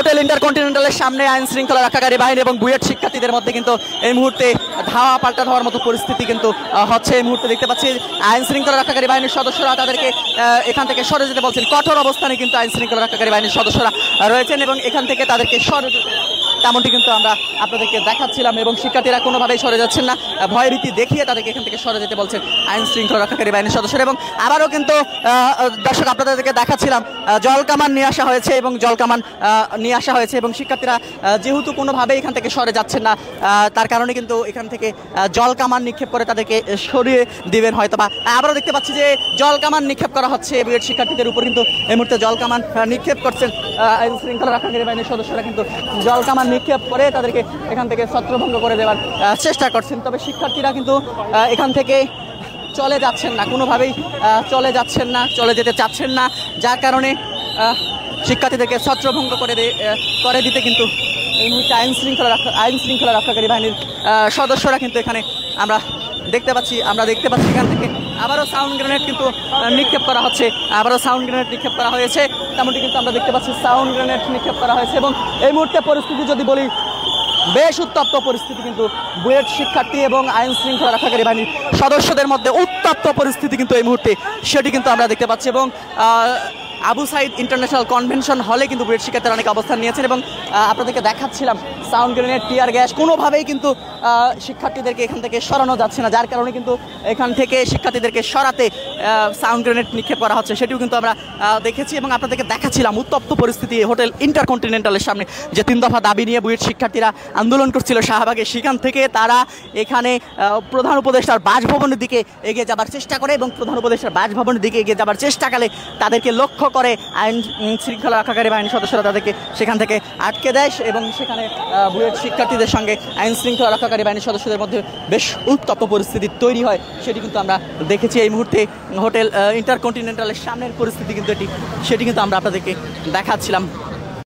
Hotel ইন্টারকন্টিনেন্টালের সামনে আইন শৃঙ্খলা রক্ষাকারী বাহিনী এবং বুয়েট শিক্ষার্থীদের মধ্যে কিন্তু এই মুহূর্তে ধাওয়া পাল্টা ধাওয়ার মতো পরিস্থিতি কিন্তু হচ্ছে। এই মুহূর্তে দেখতে পাচ্ছি আইন শৃঙ্খলা রক্ষাকারী বাহিনীর সদস্যরা তাদেরকে এখান থেকে সরে যেতে বলছেন। কঠোর অবস্থানে কিন্তু আইন শৃঙ্খলা রক্ষাকারী বাহিনীর সদস্যরা রয়েছেন এবং এখান থেকে তাদেরকে সরে যেতে, তেমনটি কিন্তু আমরা আপনাদেরকে দেখাচ্ছিলাম এবং শিক্ষার্থীরা কোনোভাবেই সরে যাচ্ছেন না, ভয়ভীতি দেখিয়ে তাদেরকে এখান থেকে সরে যেতে বলছেন আইন শৃঙ্খলা রক্ষাকারী বাহিনীর সদস্যরা। এবং আবারও কিন্তু দর্শক আপনাদেরকে দেখাচ্ছিলাম জলকামান নিয়ে আসা হয়েছে এবং জলকামান নিয়ে আসা হয়েছে এবং শিক্ষার্থীরা যেহেতু কোনোভাবেই এখান থেকে সরে যাচ্ছেন না, তার কারণে কিন্তু এখান থেকে জলকামান নিক্ষেপ করে তাদেরকে সরিয়ে দিবেন হয়তো বা। আবারও দেখতে পাচ্ছি যে জলকামান নিক্ষেপ করা হচ্ছে বুয়েট শিক্ষার্থীদের উপর, কিন্তু এই মুহূর্তে জলকামান নিক্ষেপ করছেন আইন শৃঙ্খলা রক্ষাকারী বাহিনীর সদস্যরা, কিন্তু জলকামান নিক্ষেপ করে তাদেরকে এখান থেকে ছত্রভঙ্গ করে দেওয়ার চেষ্টা করছেন। তবে শিক্ষার্থীরা কিন্তু এখান থেকে চলে যাচ্ছেন না, কোনোভাবেই চলে যাচ্ছেন না, চলে যেতে চাচ্ছেন না, যার কারণে শিক্ষার্থীদেরকে ছত্রভঙ্গ করে দিতে কিন্তু এই মুহূর্তে আইন শৃঙ্খলা রক্ষাকারী বাহিনীর সদস্যরা কিন্তু এখানে আমরা দেখতে পাচ্ছি এখান থেকে আবারও সাউন্ড গ্রেনেড কিন্তু নিক্ষেপ করা হচ্ছে, আবারও সাউন্ড গ্রেনেড নিক্ষেপ করা হয়েছে, তেমনটি কিন্তু আমরা দেখতে পাচ্ছি সাউন্ড গ্রেনেড নিক্ষেপ করা হয়েছে। এবং এই মুহূর্তে পরিস্থিতি যদি বলি, বেশ উত্তপ্ত পরিস্থিতি, কিন্তু বুয়েট শিক্ষার্থী এবং আইন শৃঙ্খলা রক্ষাকারী বাহিনীর সদস্যদের মধ্যে উত্তপ্ত পরিস্থিতি কিন্তু এই মুহূর্তে সেটি কিন্তু আমরা দেখতে পাচ্ছি। এবং আবু সাইদ ইন্টারন্যাশনাল কনভেনশন হলে কিন্তু বুয়েট শিক্ষার্থীরা অনেক অবস্থান নিয়েছেন এবং আপনাদেরকে দেখাচ্ছিলাম সাউন্ড গ্রেনেড, টিয়ার গ্যাস, কোনোভাবেই কিন্তু শিক্ষার্থীদেরকে এখান থেকে সরানো যাচ্ছে না, যার কারণে কিন্তু এখান থেকে শিক্ষার্থীদেরকে সরাতে সাউন্ড গ্রেনেড নিক্ষেপ করা হচ্ছে, সেটিও কিন্তু আমরা দেখেছি এবং আপনাদেরকে দেখাচ্ছিলাম উত্তপ্ত পরিস্থিতি হোটেল ইন্টারকন্টিনেন্টালের সামনে। যে 3 দফা দাবি নিয়ে বুয়েট শিক্ষার্থীরা আন্দোলন করছিল শাহবাগে, সেখান থেকে তারা এখানে প্রধান উপদেষ্টার বাসভবনের দিকে এগিয়ে যাবার চেষ্টা করে এবং প্রধান উপদেষ্টার বাসভবনের দিকে এগিয়ে যাবার চেষ্টাকালে তাদেরকে লক্ষ্য করে আইন শৃঙ্খলা রক্ষাকারী বাহিনীর সদস্যরা তাদেরকে সেখান থেকে আটকে দেয় এবং সেখানে বুয়েট শিক্ষার্থীদের সঙ্গে আইন শৃঙ্খলা রক্ষাকারী বাহিনীর সদস্যদের মধ্যে বেশ উত্তপ্ত পরিস্থিতি তৈরি হয়, সেটি কিন্তু আমরা দেখেছি। এই মুহূর্তে হোটেল ইন্টারকন্টিনেন্টালের সামনের পরিস্থিতি কিন্তু সেটি কিন্তু আমরা আপনাদেরকে দেখাচ্ছিলাম।